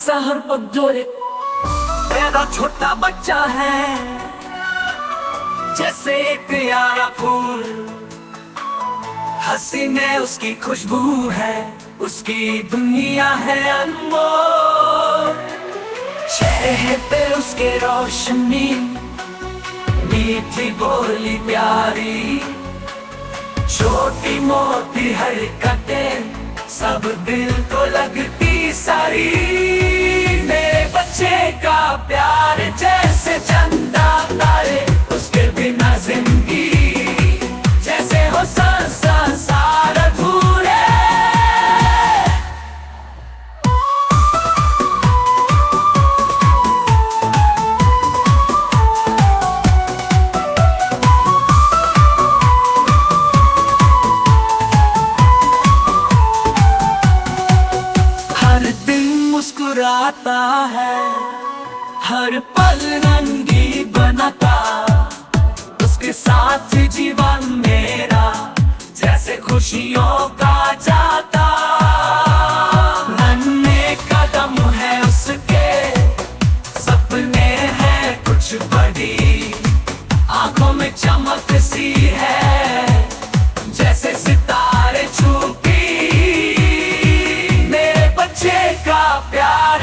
सहर पगडोले मेरा छोटा बच्चा है, जैसे एक प्यारा फूल। हंसी में उसकी खुशबू है, उसकी दुनिया है अनमोल। चेहरे पे उसके रोशनी, मीठी बोली प्यारी, छोटी मोटी हरकतें सब दिल को लगती सारी। मेरे बच्चे का प्यार जैसे चंदा तारे, उसके बिना जिंदगी जैसे हो संसार अधूरे। हर दिन मुस्कुराता है, हर पल रंगी बनाता, उसके साथ जीवन मेरा जैसे खुशियों का जाता। नन्हे कदम है उसके, सपने हैं कुछ बड़ी, आंखों में चमक सी है जैसे सितारे छुपी। मेरे बच्चे का प्यार